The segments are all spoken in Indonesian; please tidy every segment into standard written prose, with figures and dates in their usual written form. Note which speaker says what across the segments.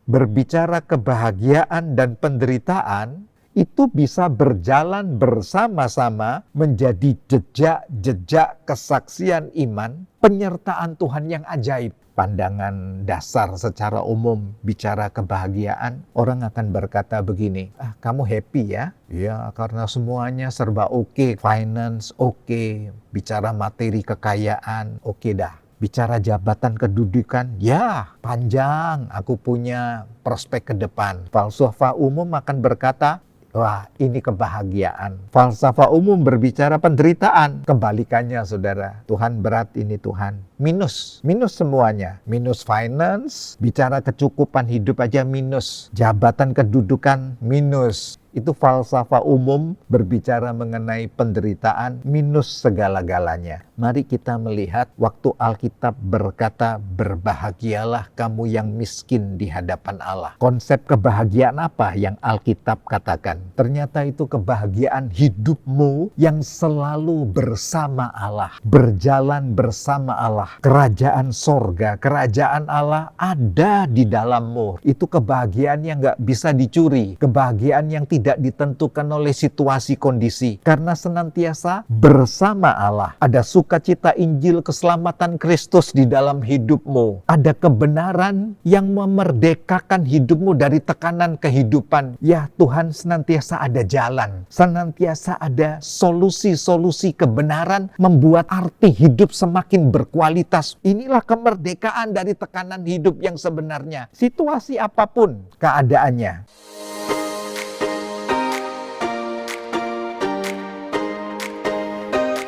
Speaker 1: berbicara kebahagiaan dan penderitaan, itu bisa berjalan bersama-sama menjadi jejak-jejak kesaksian iman, penyertaan Tuhan yang ajaib. Pandangan dasar secara umum bicara kebahagiaan, orang akan berkata begini, kamu happy ya? Ya, karena semuanya serba oke, finance oke, bicara materi kekayaan oke dah. Bicara jabatan kedudukan, ya panjang, aku punya prospek ke depan. Falsafah umum akan berkata, wah, ini kebahagiaan. Falsafah umum berbicara penderitaan. Kebalikannya, saudara. Tuhan berat, ini Tuhan. Minus semuanya. Minus finance, bicara kecukupan hidup aja minus. Jabatan kedudukan minus. Itu falsafah umum berbicara mengenai penderitaan minus segala-galanya. Mari kita melihat waktu Alkitab berkata, berbahagialah kamu yang miskin di hadapan Allah. Konsep kebahagiaan apa yang Alkitab katakan? Ternyata itu kebahagiaan hidupmu yang selalu bersama Allah. Berjalan bersama Allah. Kerajaan sorga, kerajaan Allah ada di dalammu. Itu kebahagiaan yang gak bisa dicuri. Kebahagiaan yang tidak ditentukan oleh situasi kondisi. Karena senantiasa bersama Allah. Ada sukacita Injil keselamatan Kristus di dalam hidupmu. Ada kebenaran yang memerdekakan hidupmu dari tekanan kehidupan. Ya, Tuhan senantiasa ada jalan. Senantiasa ada solusi-solusi kebenaran membuat arti hidup semakin berkualitas. Inilah kemerdekaan dari tekanan hidup yang sebenarnya. Situasi apapun keadaannya.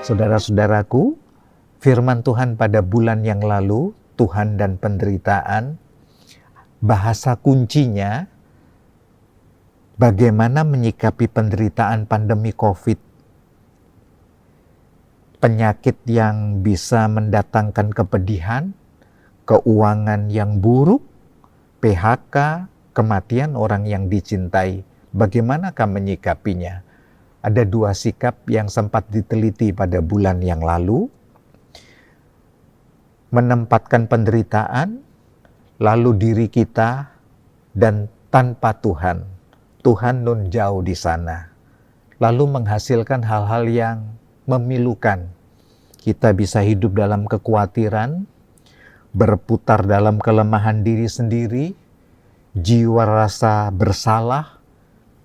Speaker 1: Saudara-saudaraku, firman Tuhan pada bulan yang lalu, Tuhan dan penderitaan, bahasa kuncinya, bagaimana menyikapi penderitaan pandemi COVID. Penyakit yang bisa mendatangkan kepedihan, keuangan yang buruk, PHK, kematian orang yang dicintai. Bagaimanakah menyikapinya? Ada dua sikap yang sempat diteliti pada bulan yang lalu. Menempatkan penderitaan, lalu diri kita, dan tanpa Tuhan. Tuhan nun jauh di sana. Lalu menghasilkan hal-hal yang memilukan. Kita bisa hidup dalam kekhawatiran, berputar dalam kelemahan diri sendiri, jiwa rasa bersalah,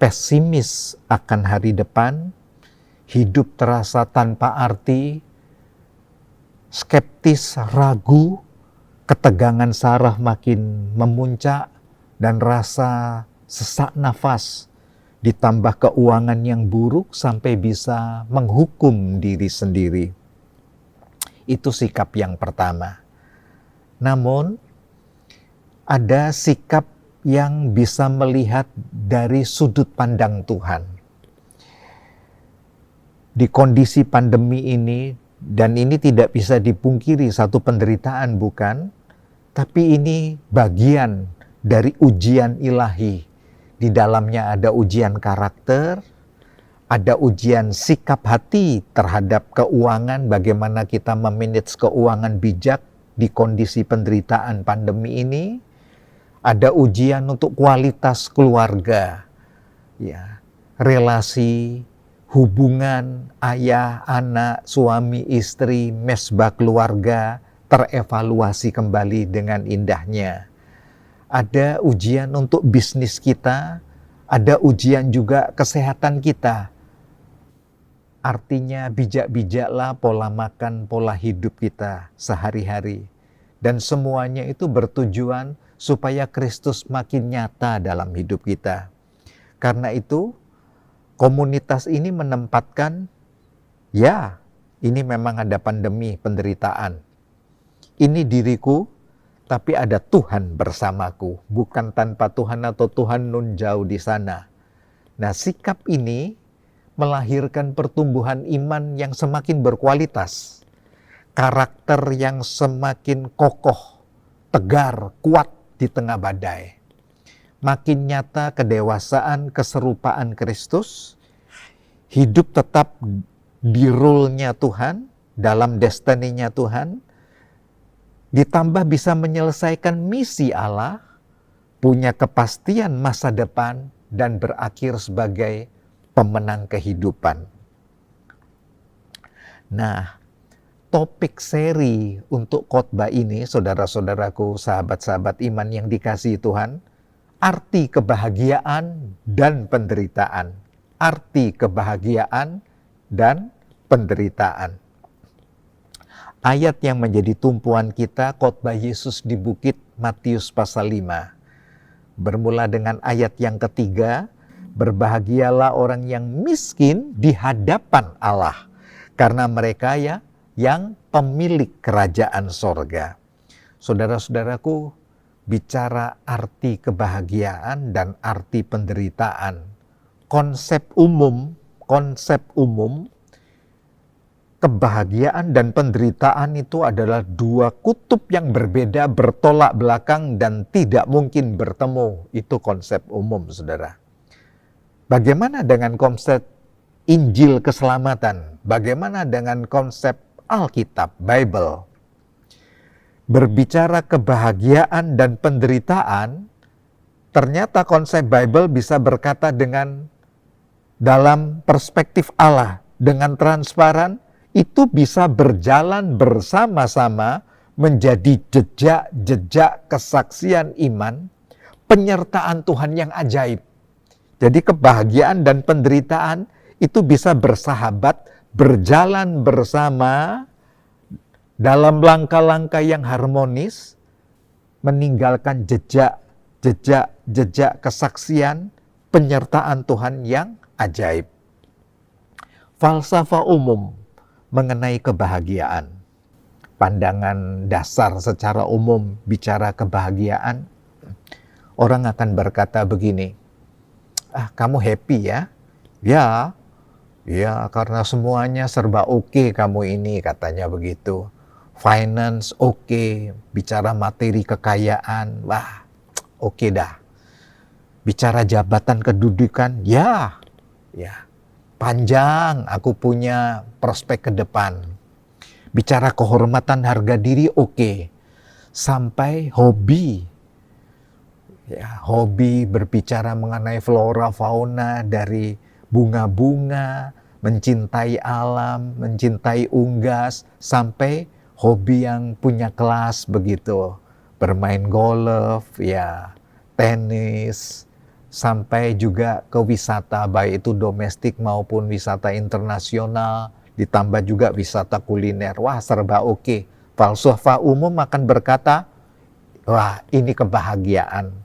Speaker 1: pesimis akan hari depan, hidup terasa tanpa arti, skeptis, ragu, ketegangan saraf makin memuncak, dan rasa sesak nafas, ditambah keuangan yang buruk sampai bisa menghukum diri sendiri. Itu sikap yang pertama. Namun, ada sikap yang bisa melihat dari sudut pandang Tuhan. Di kondisi pandemi ini, dan ini tidak bisa dipungkiri satu penderitaan bukan, tapi ini bagian dari ujian ilahi. Di dalamnya ada ujian karakter, ada ujian sikap hati terhadap keuangan, bagaimana kita memanage keuangan bijak di kondisi penderitaan pandemi ini. Ada ujian untuk kualitas keluarga, ya, relasi, hubungan ayah, anak, suami, istri, mesbah keluarga terevaluasi kembali dengan indahnya. Ada ujian untuk bisnis kita, ada ujian juga kesehatan kita. Artinya bijak-bijaklah pola makan, pola hidup kita sehari-hari. Dan semuanya itu bertujuan supaya Kristus makin nyata dalam hidup kita. Karena itu, komunitas ini menempatkan, ya, ini memang ada pandemi, penderitaan. Ini diriku, tapi ada Tuhan bersamaku. Bukan tanpa Tuhan atau Tuhan nun jauh di sana. Nah, sikap ini melahirkan pertumbuhan iman yang semakin berkualitas. Karakter yang semakin kokoh, tegar, kuat di tengah badai. Makin nyata kedewasaan, keserupaan Kristus, hidup tetap di rule-nya Tuhan, dalam destiny-nya Tuhan, ditambah bisa menyelesaikan misi Allah, punya kepastian masa depan, dan berakhir sebagai pemenang kehidupan. Nah, topik seri untuk khotbah ini, saudara-saudaraku, sahabat-sahabat iman yang dikasihi Tuhan, arti kebahagiaan dan penderitaan. Arti kebahagiaan dan penderitaan. Ayat yang menjadi tumpuan kita, khotbah Yesus di bukit, Matius pasal 5. Bermula dengan ayat yang ketiga, berbahagialah orang yang miskin di hadapan Allah, karena mereka yang pemilik kerajaan sorga. Saudara-saudaraku, bicara arti kebahagiaan dan arti penderitaan. Konsep umum, kebahagiaan dan penderitaan itu adalah dua kutub yang berbeda, bertolak belakang dan tidak mungkin bertemu. Itu konsep umum, saudara. Bagaimana dengan konsep Injil keselamatan? Bagaimana dengan konsep Alkitab, Bible? Berbicara kebahagiaan dan penderitaan, ternyata konsep Bible bisa berkata dengan dalam perspektif Allah, dengan transparan, itu bisa berjalan bersama-sama menjadi jejak-jejak kesaksian iman, penyertaan Tuhan yang ajaib. Jadi kebahagiaan dan penderitaan itu bisa bersahabat, berjalan bersama dalam langkah-langkah yang harmonis, meninggalkan jejak kesaksian, penyertaan Tuhan yang ajaib. Falsafah umum mengenai kebahagiaan. Pandangan dasar secara umum bicara kebahagiaan, orang akan berkata begini, kamu happy ya? Ya karena semuanya serba oke kamu ini, katanya begitu. Finance oke, bicara materi kekayaan, oke dah. Bicara jabatan kedudukan, ya. Panjang, aku punya prospek ke depan. Bicara kehormatan harga diri, oke. Sampai hobi. Hobi berbicara mengenai flora, fauna, dari bunga-bunga, mencintai alam, mencintai unggas, sampai hobi yang punya kelas begitu. Bermain golf, tenis, sampai juga ke wisata, baik itu domestik maupun wisata internasional, ditambah juga wisata kuliner. Serba oke. Falsafah umum akan berkata, ini kebahagiaan.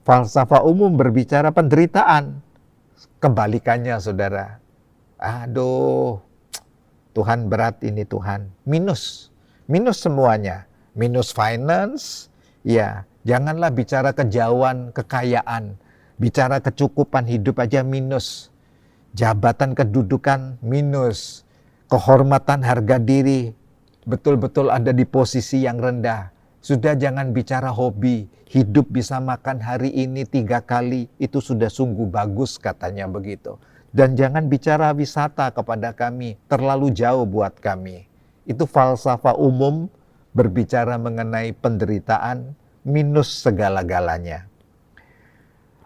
Speaker 1: Falsafah umum berbicara penderitaan. Kebalikannya, saudara. Tuhan berat ini Tuhan. Minus semuanya. Minus finance, janganlah bicara kejauhan kekayaan. Bicara kecukupan hidup aja minus. Jabatan kedudukan minus. Kehormatan harga diri betul-betul ada di posisi yang rendah. Sudah jangan bicara hobi. Hidup bisa makan hari ini 3 kali. Itu sudah sungguh bagus, katanya begitu. Dan jangan bicara wisata kepada kami. Terlalu jauh buat kami. Itu falsafah umum berbicara mengenai penderitaan minus segala-galanya.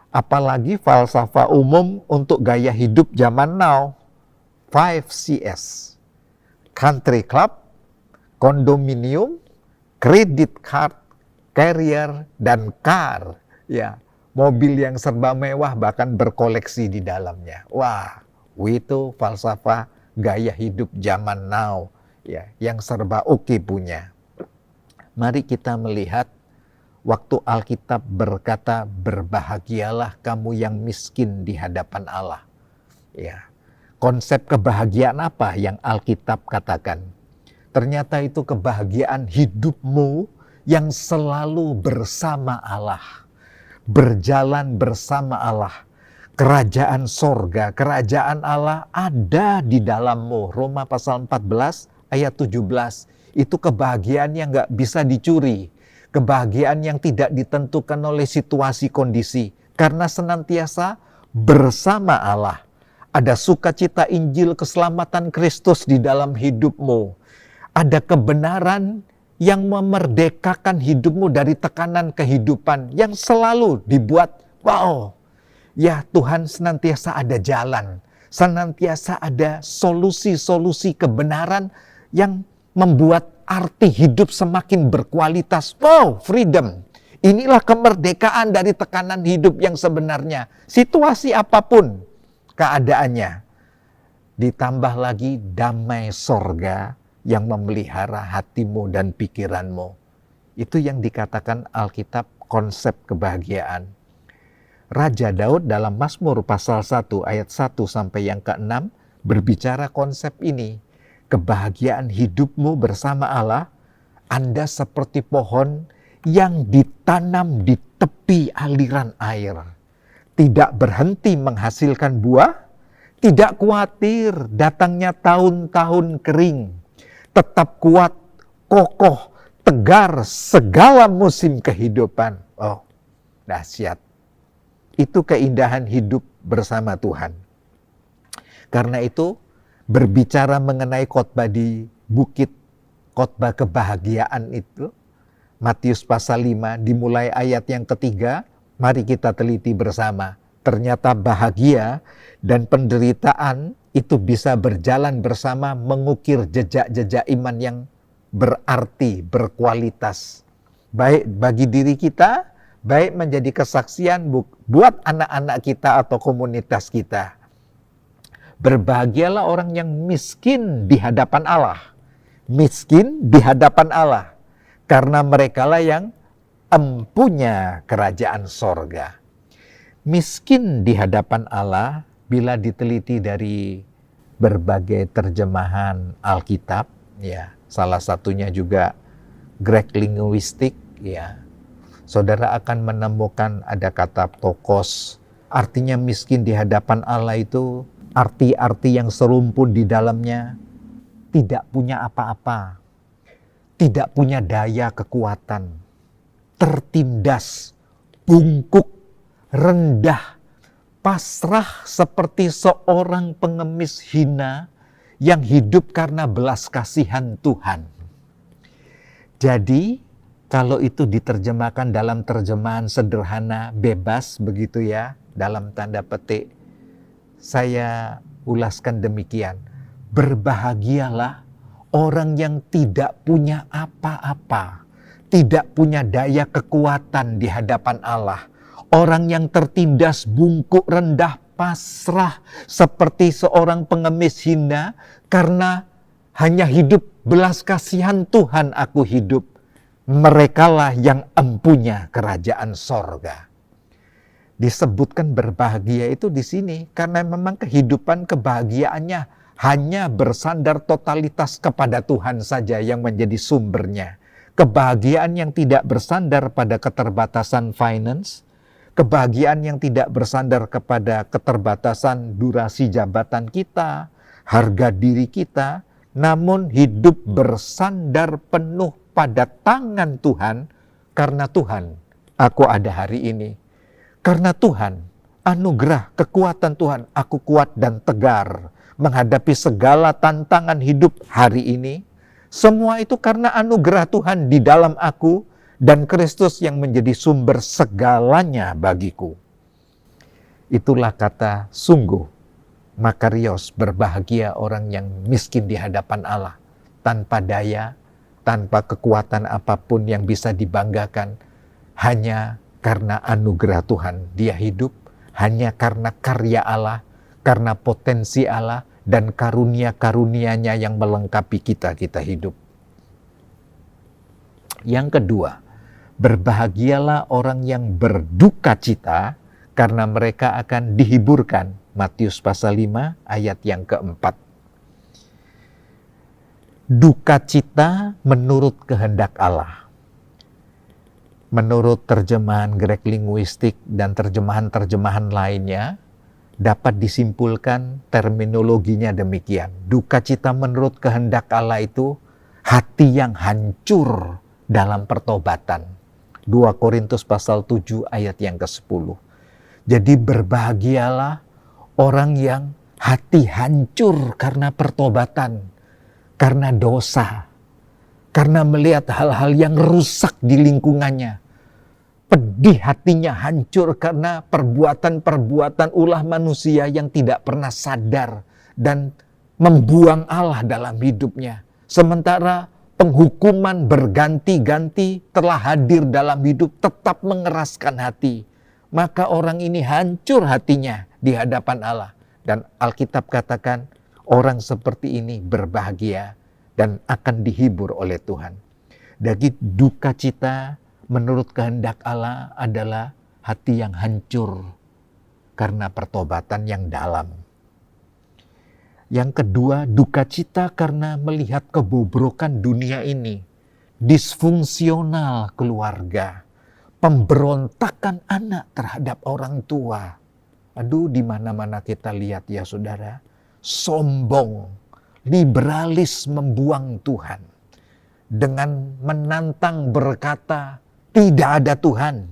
Speaker 1: Apalagi falsafah umum untuk gaya hidup zaman now. 5CS. Country club, kondominium, credit card, carrier, dan car. Mobil yang serba mewah bahkan berkoleksi di dalamnya. Itu falsafah gaya hidup zaman now. Yang serba oke punya. Mari kita melihat waktu Alkitab berkata, berbahagialah kamu yang miskin di hadapan Allah. Konsep kebahagiaan apa yang Alkitab katakan? Ternyata itu kebahagiaan hidupmu yang selalu bersama Allah. Berjalan bersama Allah. Kerajaan sorga, kerajaan Allah ada di dalammu. Roma pasal 14 ayat 17. Itu kebahagiaan yang gak bisa dicuri. Kebahagiaan yang tidak ditentukan oleh situasi kondisi. Karena senantiasa bersama Allah. Ada sukacita Injil keselamatan Kristus di dalam hidupmu. Ada kebenaran yang memerdekakan hidupmu dari tekanan kehidupan yang selalu dibuat, wow, ya Tuhan senantiasa ada jalan, senantiasa ada solusi-solusi kebenaran yang membuat arti hidup semakin berkualitas. Wow, freedom. Inilah kemerdekaan dari tekanan hidup yang sebenarnya. Situasi apapun keadaannya. Ditambah lagi damai sorga yang memelihara hatimu dan pikiranmu. Itu yang dikatakan Alkitab konsep kebahagiaan. Raja Daud dalam Mazmur pasal 1 ayat 1 sampai yang ke-6 berbicara konsep ini. Kebahagiaan hidupmu bersama Allah, Anda seperti pohon yang ditanam di tepi aliran air. Tidak berhenti menghasilkan buah, tidak khawatir datangnya tahun-tahun kering. Tetap kuat, kokoh, tegar segala musim kehidupan. Oh, dahsyat. Itu keindahan hidup bersama Tuhan. Karena itu, berbicara mengenai khotbah di bukit, khotbah kebahagiaan itu, Matius pasal 5 dimulai ayat yang ketiga, mari kita teliti bersama. Ternyata bahagia dan penderitaan itu bisa berjalan bersama mengukir jejak-jejak iman yang berarti, berkualitas. Baik bagi diri kita, baik menjadi kesaksian buat anak-anak kita atau komunitas kita. Berbahagialah orang yang miskin di hadapan Allah. Miskin di hadapan Allah. Karena merekalah yang empunya kerajaan sorga. Miskin di hadapan Allah, bila diteliti dari berbagai terjemahan Alkitab, ya, salah satunya juga Greek linguistik, ya, saudara akan menemukan ada kata tokos, artinya miskin di hadapan Allah itu arti-arti yang serumpun di dalamnya, tidak punya apa-apa, tidak punya daya kekuatan, tertindas, bungkuk, rendah, pasrah seperti seorang pengemis hina yang hidup karena belas kasihan Tuhan. Jadi, kalau itu diterjemahkan dalam terjemahan sederhana, bebas begitu ya, dalam tanda petik, saya ulaskan demikian. Berbahagialah orang yang tidak punya apa-apa, tidak punya daya kekuatan di hadapan Allah. Orang yang tertindas, bungkuk, rendah, pasrah seperti seorang pengemis hina karena hanya hidup belas kasihan Tuhan aku hidup. Merekalah yang empunya kerajaan sorga. Disebutkan berbahagia itu di sini karena memang kehidupan kebahagiaannya hanya bersandar totalitas kepada Tuhan saja yang menjadi sumbernya. Kebahagiaan yang tidak bersandar pada keterbatasan finance, kebahagiaan yang tidak bersandar kepada keterbatasan durasi jabatan kita, harga diri kita, namun hidup bersandar penuh pada tangan Tuhan, karena Tuhan aku ada hari ini. Karena Tuhan, anugerah, kekuatan Tuhan, aku kuat dan tegar menghadapi segala tantangan hidup hari ini. Semua itu karena anugerah Tuhan di dalam aku dan Kristus yang menjadi sumber segalanya bagiku. Itulah kata sungguh, makarios, berbahagia orang yang miskin di hadapan Allah. Tanpa daya, tanpa kekuatan apapun yang bisa dibanggakan. Hanya karena anugerah Tuhan dia hidup, hanya karena karya Allah, karena potensi Allah, dan karunia-karunia-Nya yang melengkapi kita hidup. Yang kedua, berbahagialah orang yang berduka cita karena mereka akan dihiburkan. Matius pasal 5 ayat yang keempat. Duka cita menurut kehendak Allah. Menurut terjemahan Greek linguistik dan terjemahan-terjemahan lainnya, dapat disimpulkan terminologinya demikian. Duka cita menurut kehendak Allah itu hati yang hancur dalam pertobatan. 2 Korintus pasal 7 ayat yang ke-10. Jadi berbahagialah orang yang hati hancur karena pertobatan, karena dosa. karena melihat hal-hal yang rusak di lingkungannya. Pedih hatinya, hancur karena perbuatan-perbuatan ulah manusia yang tidak pernah sadar dan membuang Allah dalam hidupnya. Sementara penghukuman berganti-ganti telah hadir dalam hidup, tetap mengeraskan hati. Maka orang ini hancur hatinya di hadapan Allah. Dan Alkitab katakan, orang seperti ini berbahagia dan akan dihibur oleh Tuhan. Jadi duka cita menurut kehendak Allah adalah hati yang hancur karena pertobatan yang dalam. Yang kedua, duka cita karena melihat kebobrokan dunia ini, disfungsional keluarga, pemberontakan anak terhadap orang tua. Aduh, di mana-mana kita lihat ya saudara, sombong, liberalis membuang Tuhan dengan menantang berkata, tidak ada Tuhan.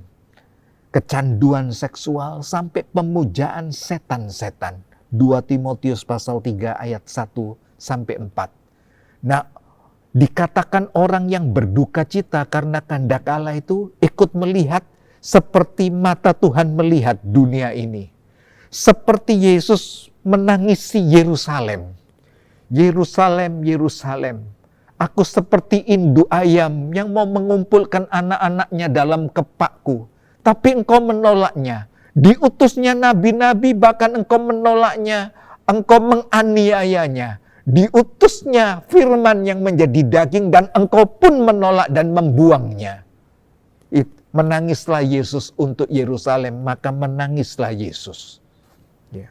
Speaker 1: Kecanduan seksual sampai pemujaan setan-setan. 2 Timotius pasal 3 ayat 1 sampai 4. Nah, dikatakan orang yang berduka cita karena kehendak Allah itu ikut melihat seperti mata Tuhan melihat dunia ini. Seperti Yesus menangisi Yerusalem. Yerusalem, Yerusalem. Aku seperti induk ayam yang mau mengumpulkan anak-anaknya dalam kepakku. Tapi engkau menolaknya. Diutusnya nabi-nabi, bahkan engkau menolaknya. Engkau menganiayanya. Diutusnya firman yang menjadi daging dan engkau pun menolak dan membuangnya. Menangislah Yesus untuk Yerusalem, maka menangislah Yesus. Ya.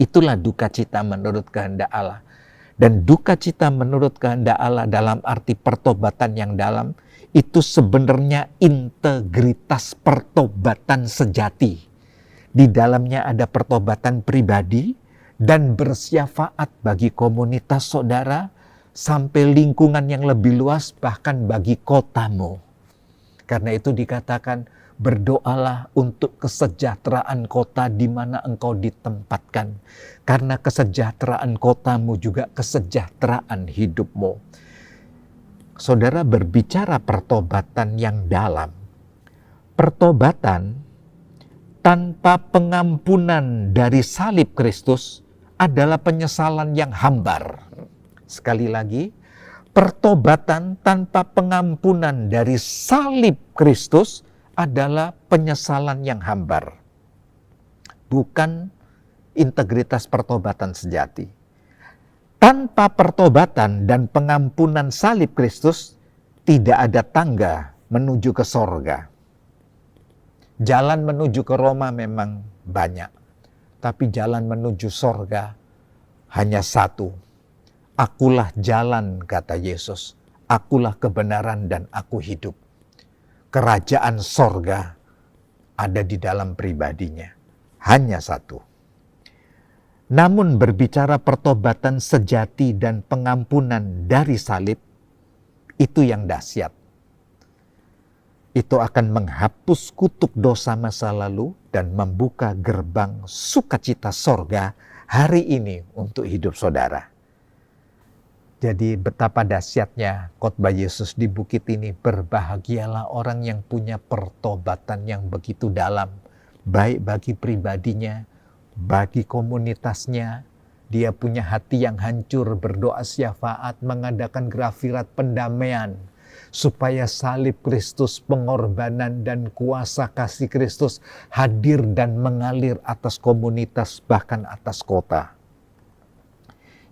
Speaker 1: Itulah duka cita menurut kehendak Allah. Dan duka cita menurut kehendak Allah dalam arti pertobatan yang dalam, itu sebenarnya integritas pertobatan sejati. Di dalamnya ada pertobatan pribadi dan bersyafaat bagi komunitas saudara, sampai lingkungan yang lebih luas, bahkan bagi kotamu. Karena itu dikatakan, berdoalah untuk kesejahteraan kota di mana engkau ditempatkan. Karena kesejahteraan kotamu juga kesejahteraan hidupmu. Saudara, berbicara pertobatan yang dalam. Pertobatan tanpa pengampunan dari salib Kristus adalah penyesalan yang hambar. Sekali lagi, pertobatan tanpa pengampunan dari salib Kristus adalah penyesalan yang hambar. Bukan integritas pertobatan sejati. Tanpa pertobatan dan pengampunan salib Kristus, tidak ada tangga menuju ke sorga. Jalan menuju ke Roma memang banyak, tapi jalan menuju sorga hanya satu. Akulah jalan, kata Yesus. Akulah kebenaran dan aku hidup. Kerajaan sorga ada di dalam pribadinya. Hanya satu. Namun berbicara pertobatan sejati dan pengampunan dari salib, itu yang dahsyat. Itu akan menghapus kutuk dosa masa lalu dan membuka gerbang sukacita sorga hari ini untuk hidup saudara. Jadi betapa dahsyatnya khotbah Yesus di bukit ini. Berbahagialah orang yang punya pertobatan yang begitu dalam. Baik bagi pribadinya, bagi komunitasnya. Dia punya hati yang hancur, berdoa syafaat, mengadakan grafirat pendamaian. Supaya salib Kristus, pengorbanan dan kuasa kasih Kristus hadir dan mengalir atas komunitas, bahkan atas kota.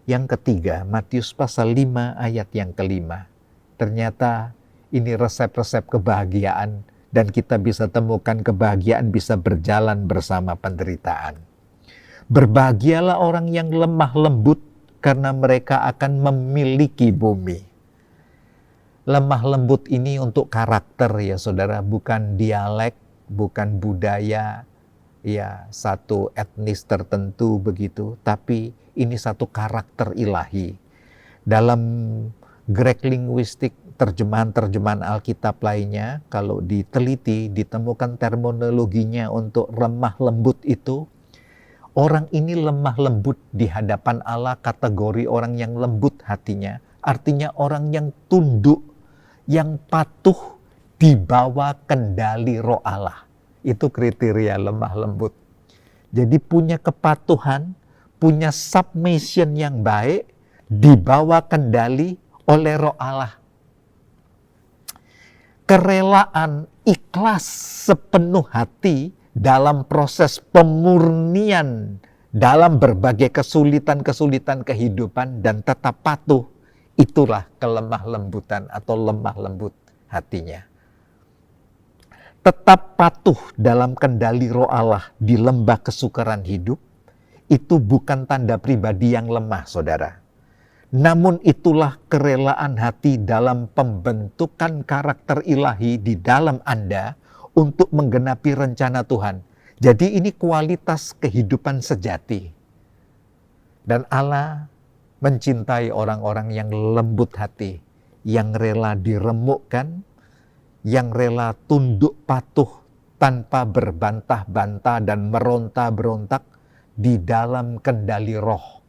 Speaker 1: Yang ketiga, Matius pasal 5 ayat yang kelima. Ternyata ini resep-resep kebahagiaan dan kita bisa temukan kebahagiaan bisa berjalan bersama penderitaan. Berbahagialah orang yang lemah lembut karena mereka akan memiliki bumi. Lemah lembut ini untuk karakter ya saudara, bukan dialek, bukan budaya, ya satu etnis tertentu begitu, tapi ini satu karakter ilahi. Dalam Grek linguistik, terjemahan-terjemahan Alkitab lainnya, kalau diteliti, ditemukan terminologinya untuk lemah lembut itu. Orang ini lemah lembut di hadapan Allah, kategori orang yang lembut hatinya, artinya orang yang tunduk, yang patuh di bawah kendali Roh Allah. Itu kriteria lemah lembut. Jadi punya kepatuhan, punya submission yang baik, di bawah kendali oleh Roh Allah. Kerelaan ikhlas sepenuh hati dalam proses pemurnian dalam berbagai kesulitan-kesulitan kehidupan dan tetap patuh, itulah kelemah lembutan atau lemah lembut hatinya. Tetap patuh dalam kendali Roh Allah di lembah kesukaran hidup, itu bukan tanda pribadi yang lemah, saudara. Namun itulah kerelaan hati dalam pembentukan karakter ilahi di dalam Anda untuk menggenapi rencana Tuhan. Jadi ini kualitas kehidupan sejati. Dan Allah mencintai orang-orang yang lembut hati, yang rela diremukkan, yang rela tunduk patuh tanpa berbantah-bantah dan meronta-berontak di dalam kendali Roh.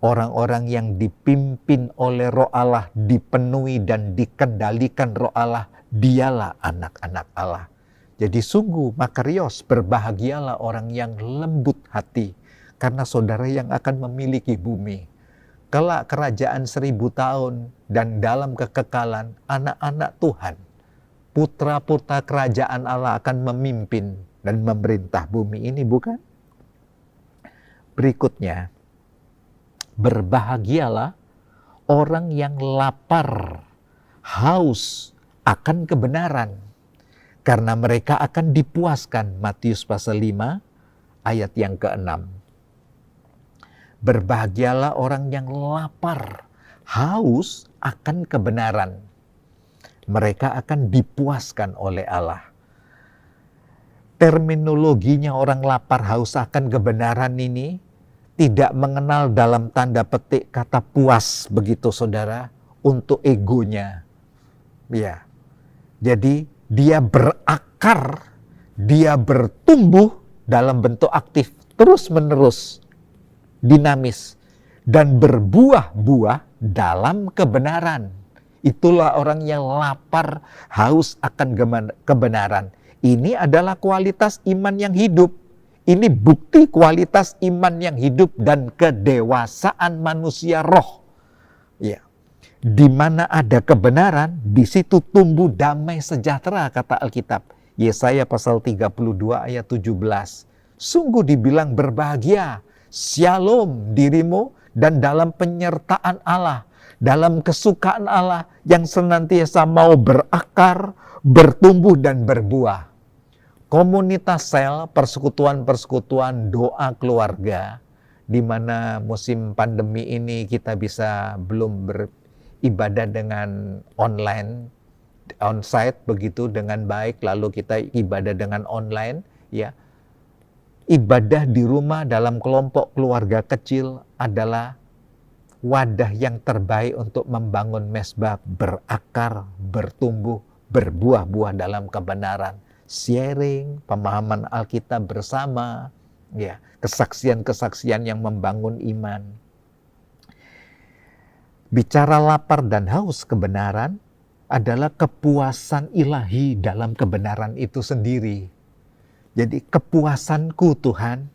Speaker 1: Orang-orang yang dipimpin oleh Roh Allah, dipenuhi dan dikendalikan Roh Allah, dialah anak-anak Allah. Jadi sungguh makarios, berbahagialah orang yang lembut hati, karena saudara yang akan memiliki bumi. Kelak kerajaan 1000 tahun dan dalam kekekalan, anak-anak Tuhan, putra-putra kerajaan Allah akan memimpin dan memerintah bumi ini, bukan? Berikutnya, berbahagialah orang yang lapar, haus akan kebenaran, karena mereka akan dipuaskan. Matius pasal 5 ayat yang ke-6. Berbahagialah orang yang lapar, haus akan kebenaran. Mereka akan dipuaskan oleh Allah. Terminologinya orang lapar, haus akan kebenaran ini tidak mengenal dalam tanda petik kata puas, begitu saudara, untuk egonya. Ya. Jadi dia berakar, dia bertumbuh dalam bentuk aktif, terus-menerus, dinamis, dan berbuah-buah dalam kebenaran. Itulah orang yang lapar, haus akan kebenaran. Ini adalah kualitas iman yang hidup. Ini bukti kualitas iman yang hidup dan kedewasaan manusia roh. Ya. Di mana ada kebenaran, di situ tumbuh damai sejahtera, kata Alkitab. Yesaya pasal 32 ayat 17. Sungguh dibilang berbahagia, shalom dirimu, dan dalam penyertaan Allah, dalam kesukaan Allah yang senantiasa mau berakar, bertumbuh dan berbuah. Komunitas sel, persekutuan-persekutuan doa keluarga, di mana musim pandemi ini kita bisa belum beribadah dengan online, onsite begitu dengan baik, lalu kita ibadah dengan online, ya. Ibadah di rumah dalam kelompok keluarga kecil adalah wadah yang terbaik untuk membangun mesbah berakar, bertumbuh, berbuah-buah dalam kebenaran. Sharing, pemahaman Alkitab bersama, ya, kesaksian-kesaksian yang membangun iman. Bicara lapar dan haus kebenaran adalah kepuasan ilahi dalam kebenaran itu sendiri. Jadi kepuasanku Tuhan,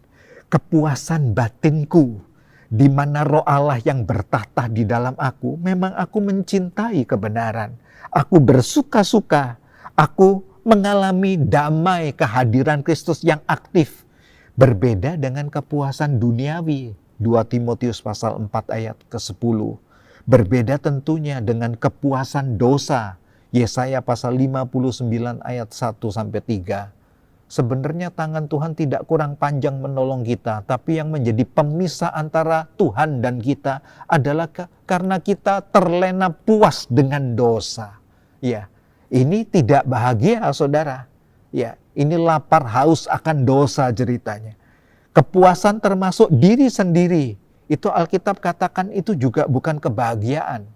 Speaker 1: kepuasan batinku, di mana Roh Allah yang bertahta di dalam aku, memang aku mencintai kebenaran. Aku bersuka-suka, aku mengalami damai kehadiran Kristus yang aktif. Berbeda dengan kepuasan duniawi. 2 Timotius pasal 4 ayat ke-10. Berbeda tentunya dengan kepuasan dosa. Yesaya pasal 59 ayat 1-3. Sebenarnya tangan Tuhan tidak kurang panjang menolong kita, tapi yang menjadi pemisah antara Tuhan dan kita adalah karena kita terlena puas dengan dosa. Ya, ini tidak bahagia, saudara. Ya, ini lapar haus akan dosa ceritanya. Kepuasan termasuk diri sendiri. Itu Alkitab katakan itu juga bukan kebahagiaan.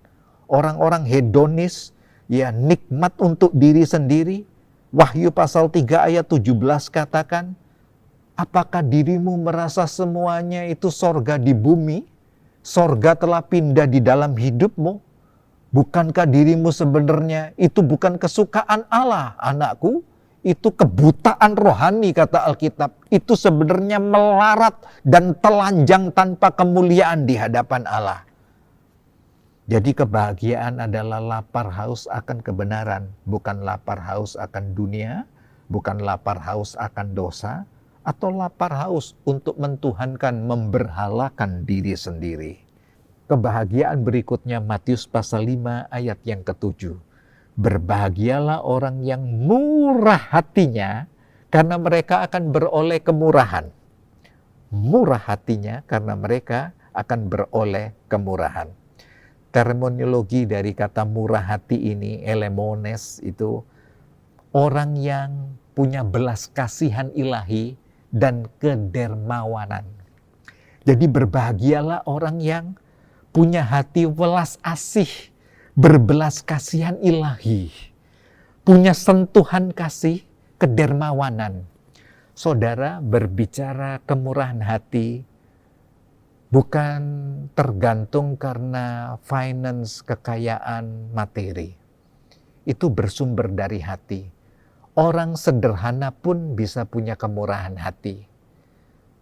Speaker 1: Orang-orang hedonis, ya, nikmat untuk diri sendiri. Wahyu pasal 3 ayat 17 katakan, apakah dirimu merasa semuanya itu sorga di bumi? Sorga telah pindah di dalam hidupmu? Bukankah dirimu sebenarnya itu bukan kesukaan Allah, anakku? Itu kebutaan rohani, kata Alkitab. Itu sebenarnya melarat dan telanjang tanpa kemuliaan di hadapan Allah. Jadi kebahagiaan adalah lapar haus akan kebenaran, bukan lapar haus akan dunia, bukan lapar haus akan dosa, atau lapar haus untuk mentuhankan, memberhalakan diri sendiri. Kebahagiaan berikutnya Matius pasal 5 ayat yang ke-7. Berbahagialah orang yang murah hatinya, karena mereka akan beroleh kemurahan. Murah hatinya karena mereka akan beroleh kemurahan. Terminologi dari kata murah hati ini, elemones, itu orang yang punya belas kasihan ilahi dan kedermawanan. Jadi berbahagialah orang yang punya hati welas asih, berbelas kasihan ilahi, punya sentuhan kasih, kedermawanan. Saudara, berbicara kemurahan hati bukan tergantung karena finance, kekayaan, materi. Itu bersumber dari hati. Orang sederhana pun bisa punya kemurahan hati.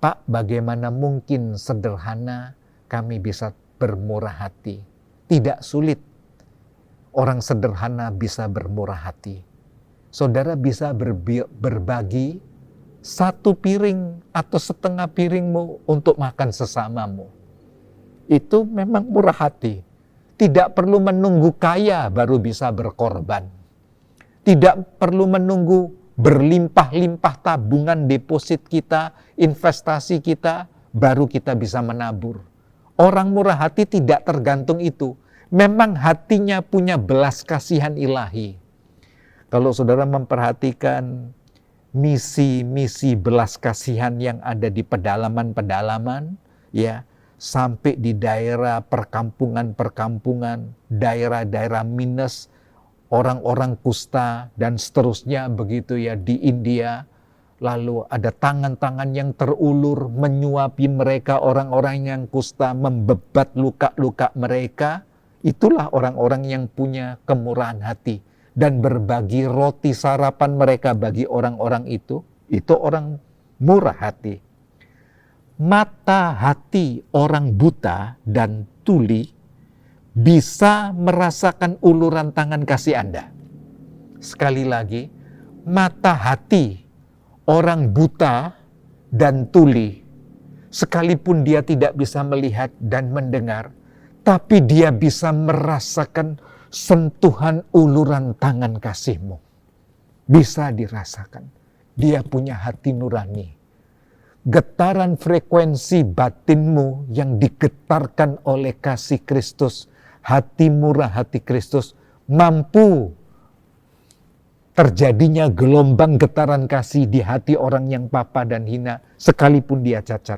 Speaker 1: Pak, bagaimana mungkin sederhana kami bisa bermurah hati? Tidak sulit. Orang sederhana bisa bermurah hati. Saudara bisa berbagi satu piring atau setengah piringmu untuk makan sesamamu. Itu memang murah hati. Tidak perlu menunggu kaya baru bisa berkorban. Tidak perlu menunggu berlimpah-limpah tabungan deposit kita, investasi kita, baru kita bisa menabur. Orang murah hati tidak tergantung itu. Memang hatinya punya belas kasihan ilahi. Kalau saudara memperhatikan misi-misi belas kasihan yang ada di pedalaman-pedalaman, ya, sampai di daerah perkampungan-perkampungan, daerah-daerah minus, orang-orang kusta dan seterusnya begitu ya di India. Lalu ada tangan-tangan yang terulur menyuapi mereka, orang-orang yang kusta, membebat luka-luka mereka. Itulah orang-orang yang punya kemurahan hati. Dan berbagi roti sarapan mereka bagi orang-orang itu orang murah hati. Mata hati orang buta dan tuli bisa merasakan uluran tangan kasih Anda. Sekali lagi, mata hati orang buta dan tuli, sekalipun dia tidak bisa melihat dan mendengar, tapi dia bisa merasakan sentuhan uluran tangan kasih-Mu. Bisa dirasakan. Dia punya hati nurani. Getaran frekuensi batin-Mu yang digetarkan oleh kasih Kristus, hati murah hati Kristus, mampu terjadinya gelombang getaran kasih di hati orang yang papa dan hina, sekalipun dia cacat.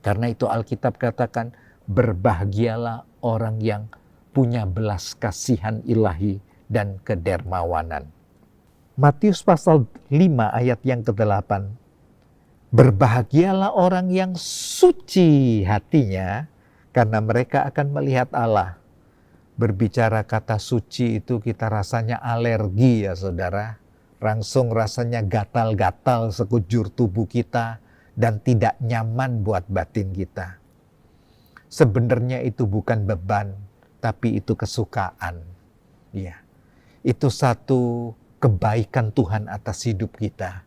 Speaker 1: Karena itu Alkitab katakan, berbahagialah orang yang punya belas kasihan ilahi dan kedermawanan. Matius pasal 5 ayat yang ke-8. Berbahagialah orang yang suci hatinya, karena mereka akan melihat Allah. Berbicara kata suci itu kita rasanya alergi ya saudara. Langsung rasanya gatal-gatal sekujur tubuh kita dan tidak nyaman buat batin kita. Sebenarnya itu bukan beban, tapi itu kesukaan. Ya. Itu satu kebaikan Tuhan atas hidup kita.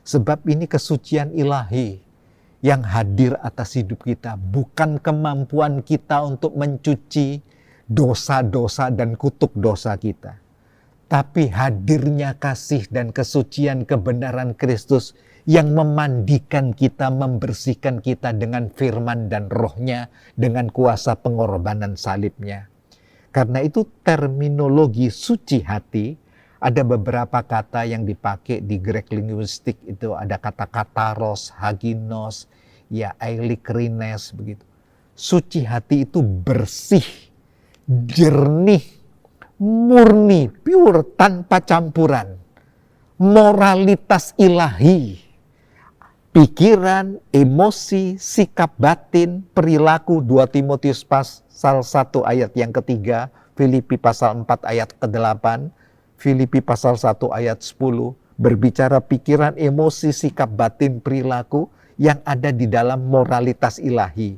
Speaker 1: Sebab ini kesucian ilahi yang hadir atas hidup kita. Bukan kemampuan kita untuk mencuci dosa-dosa dan kutuk dosa kita. Tapi hadirnya kasih dan kesucian kebenaran Kristus yang memandikan kita, membersihkan kita dengan firman dan rohnya, dengan kuasa pengorbanan salibnya. Karena itu terminologi suci hati, ada beberapa kata yang dipakai di Greek linguistik itu, ada kata kataros, haginos, ya eilikrines begitu. Suci hati itu bersih, jernih, murni, pure, tanpa campuran. Moralitas ilahi, pikiran, emosi, sikap batin, perilaku, 2 Timotius pasal 1 ayat yang ketiga, Filipi pasal 4 ayat ke-8, Filipi pasal 1 ayat 10, berbicara pikiran, emosi, sikap batin, perilaku yang ada di dalam moralitas ilahi.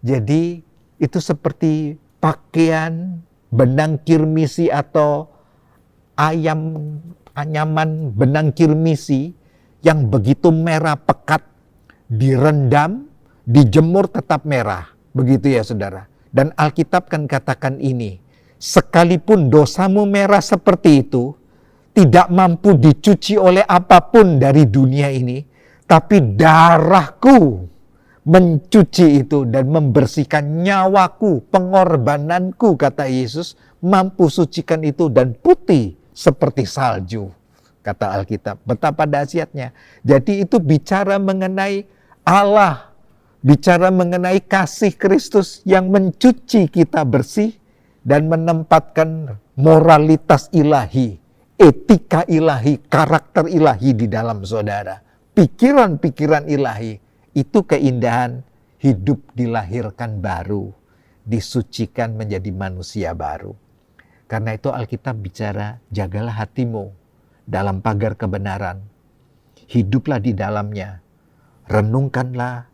Speaker 1: Jadi itu seperti pakaian, benang kirmisi atau anyaman benang kirmisi yang begitu merah pekat, direndam, dijemur tetap merah. Begitu ya saudara. Dan Alkitab kan katakan ini, sekalipun dosamu merah seperti itu, tidak mampu dicuci oleh apapun dari dunia ini, tapi darahku mencuci itu dan membersihkan nyawaku, pengorbananku, kata Yesus, mampu sucikan itu dan putih seperti salju, kata Alkitab. Betapa dahsyatnya. Jadi itu bicara mengenai Allah, bicara mengenai kasih Kristus yang mencuci kita bersih dan menempatkan moralitas ilahi, etika ilahi, karakter ilahi di dalam saudara. Pikiran-pikiran ilahi, itu keindahan hidup dilahirkan baru, disucikan menjadi manusia baru. Karena itu Alkitab bicara, jagalah hatimu dalam pagar kebenaran. Hiduplah di dalamnya, renungkanlah,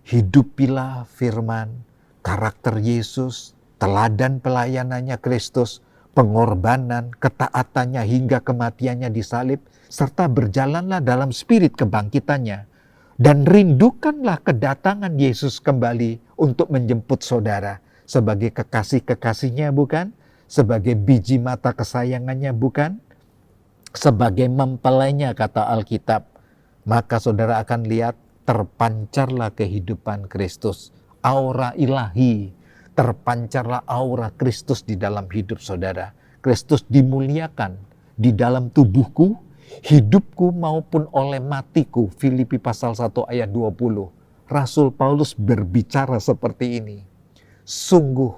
Speaker 1: hidupilah firman, karakter Yesus, teladan pelayanannya Kristus, pengorbanan, ketaatannya hingga kematiannya di salib, serta berjalanlah dalam spirit kebangkitannya. Dan rindukanlah kedatangan Yesus kembali untuk menjemput saudara sebagai kekasih-kekasihnya, bukan? Sebagai biji mata kesayangannya, bukan? Sebagai mempelainya, kata Alkitab. Maka saudara akan lihat terpancarlah kehidupan Kristus, aura ilahi, terpancarlah aura Kristus di dalam hidup saudara. Kristus dimuliakan di dalam tubuhku, hidupku maupun oleh matiku. Filipi pasal 1 ayat 20. Rasul Paulus berbicara seperti ini. Sungguh,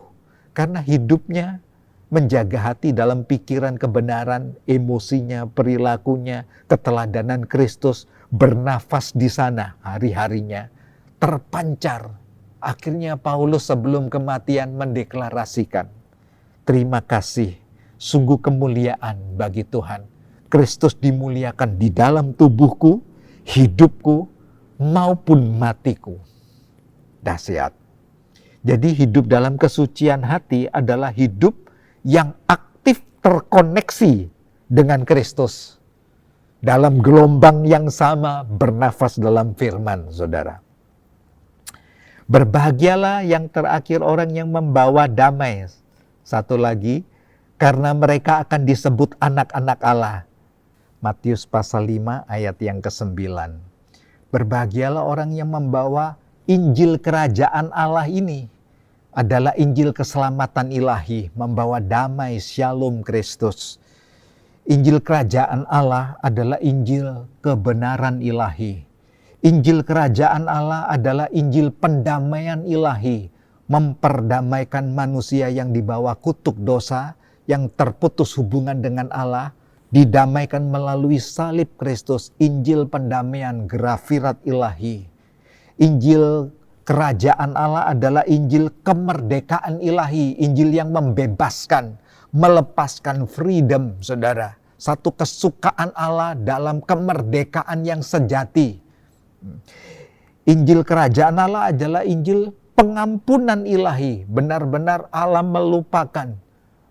Speaker 1: karena hidupnya menjaga hati dalam pikiran kebenaran, emosinya, perilakunya, keteladanan Kristus, bernafas di sana hari-harinya, terpancar. Akhirnya Paulus sebelum kematian mendeklarasikan, terima kasih, sungguh kemuliaan bagi Tuhan. Kristus dimuliakan di dalam tubuhku, hidupku, maupun matiku. Dahsyat. Jadi hidup dalam kesucian hati adalah hidup yang aktif terkoneksi dengan Kristus. Dalam gelombang yang sama bernafas dalam firman, saudara. Berbahagialah yang terakhir orang yang membawa damai. Satu lagi, karena mereka akan disebut anak-anak Allah. Matius pasal 5 ayat yang ke-9. Berbahagialah orang yang membawa Injil kerajaan Allah ini. Adalah Injil keselamatan ilahi, membawa damai, shalom Kristus. Injil kerajaan Allah adalah Injil kebenaran ilahi. Injil kerajaan Allah adalah Injil pendamaian ilahi, memperdamaikan manusia yang dibawa kutuk dosa, yang terputus hubungan dengan Allah, didamaikan melalui salib Kristus. Injil pendamaian, grafirat ilahi. Injil kerajaan Allah adalah Injil kemerdekaan ilahi, Injil yang membebaskan, melepaskan, freedom, saudara. Satu kesukaan Allah dalam kemerdekaan yang sejati. Injil kerajaan Allah adalah Injil pengampunan ilahi. Benar-benar Allah melupakan,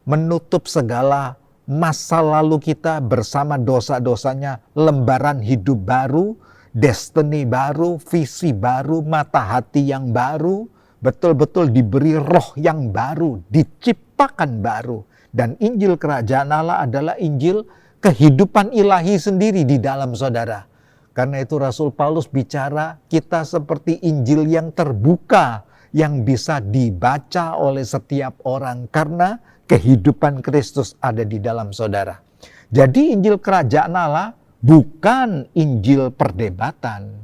Speaker 1: menutup segala masa lalu kita bersama dosa-dosanya, lembaran hidup baru, destiny baru, visi baru, mata hati yang baru, betul-betul diberi roh yang baru, diciptakan baru. Dan Injil kerajaan Allah adalah Injil kehidupan ilahi sendiri di dalam saudara. Karena itu Rasul Paulus bicara kita seperti Injil yang terbuka, yang bisa dibaca oleh setiap orang karena kehidupan Kristus ada di dalam saudara. Jadi Injil kerajaan Allah bukan Injil perdebatan.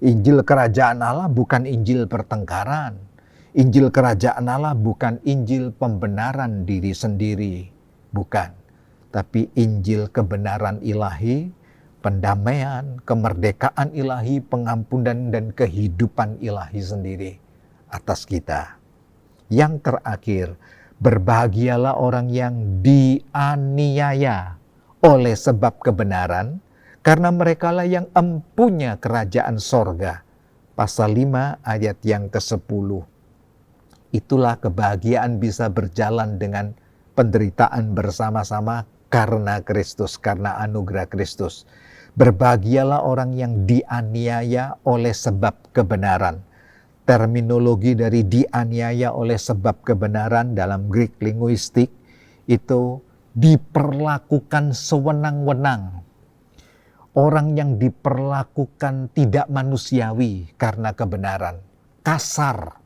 Speaker 1: Injil kerajaan Allah bukan Injil pertengkaran. Injil kerajaan Allah bukan Injil pembenaran diri sendiri. Bukan. Tapi Injil kebenaran ilahi, pendamaian, kemerdekaan ilahi, pengampunan dan kehidupan ilahi sendiri atas kita. Yang terakhir, Berbahagialah orang yang dianiaya oleh sebab kebenaran, karena merekalah yang empunya kerajaan sorga. Pasal 5 ayat yang ke-10. Itulah kebahagiaan bisa berjalan dengan penderitaan bersama-sama karena Kristus, karena anugerah Kristus. Berbahagialah orang yang dianiaya oleh sebab kebenaran. Terminologi dari dianiaya oleh sebab kebenaran dalam Greek linguistik itu diperlakukan sewenang-wenang. Orang yang diperlakukan tidak manusiawi karena kebenaran. Kasar,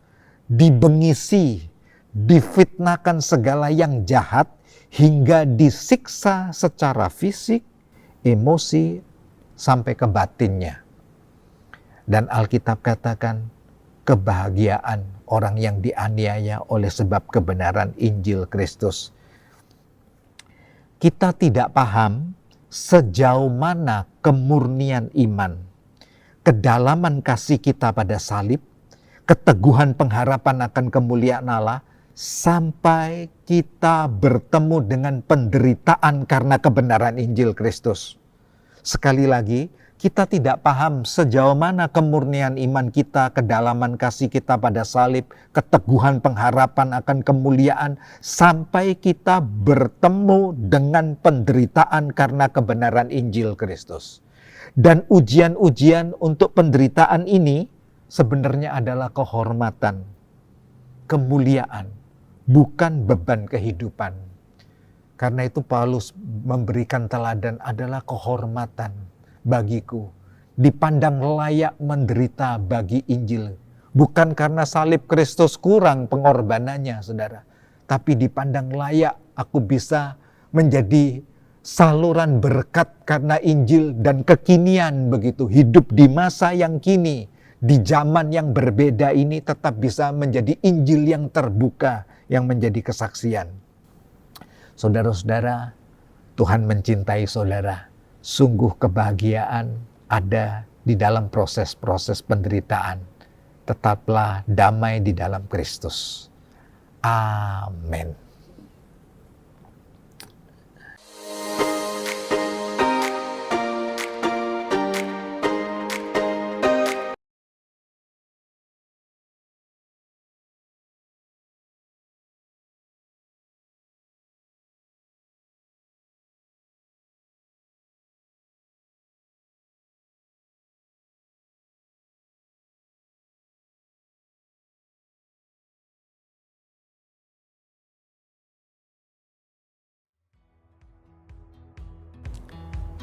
Speaker 1: dibengisi, difitnahkan segala yang jahat, hingga disiksa secara fisik, emosi, sampai ke batinnya. Dan Alkitab katakan, kebahagiaan orang yang dianiaya oleh sebab kebenaran Injil Kristus. Kita tidak paham sejauh mana kemurnian iman, kedalaman kasih kita pada salib, keteguhan pengharapan akan kemuliaan Allah, sampai kita bertemu dengan penderitaan karena kebenaran Injil Kristus. Sekali lagi, kita tidak paham sejauh mana kemurnian iman kita, kedalaman kasih kita pada salib, keteguhan pengharapan akan kemuliaan, sampai kita bertemu dengan penderitaan karena kebenaran Injil Kristus. Dan ujian-ujian untuk penderitaan ini sebenarnya adalah kehormatan, kemuliaan, bukan beban kehidupan. Karena itu Paulus memberikan teladan adalah kehormatan bagiku, dipandang layak menderita bagi Injil. Bukan karena salib Kristus kurang pengorbanannya, saudara. Tapi dipandang layak aku bisa menjadi saluran berkat karena Injil dan kekinian begitu. Hidup di masa yang kini, di zaman yang berbeda ini tetap bisa menjadi Injil yang terbuka, yang menjadi kesaksian. Saudara-saudara, Tuhan mencintai saudara. Sungguh kebahagiaan ada di dalam proses-proses penderitaan. Tetaplah damai di dalam Kristus. Amin.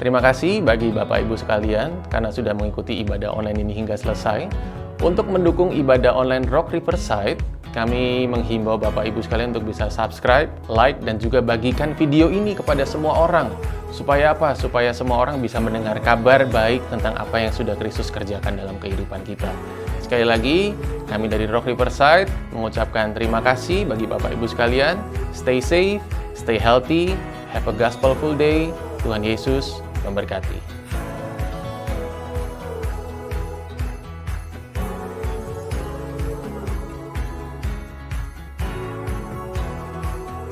Speaker 2: Terima kasih bagi Bapak Ibu sekalian karena sudah mengikuti ibadah online ini hingga selesai. Untuk mendukung ibadah online Rock Riverside, kami menghimbau Bapak Ibu sekalian untuk bisa subscribe, like, dan juga bagikan video ini kepada semua orang. Supaya apa? Supaya semua orang bisa mendengar kabar baik tentang apa yang sudah Kristus kerjakan dalam kehidupan kita. Sekali lagi, kami dari Rock Riverside mengucapkan terima kasih bagi Bapak Ibu sekalian. Stay safe, stay healthy, have a gospelful day. Tuhan Yesus memberkati.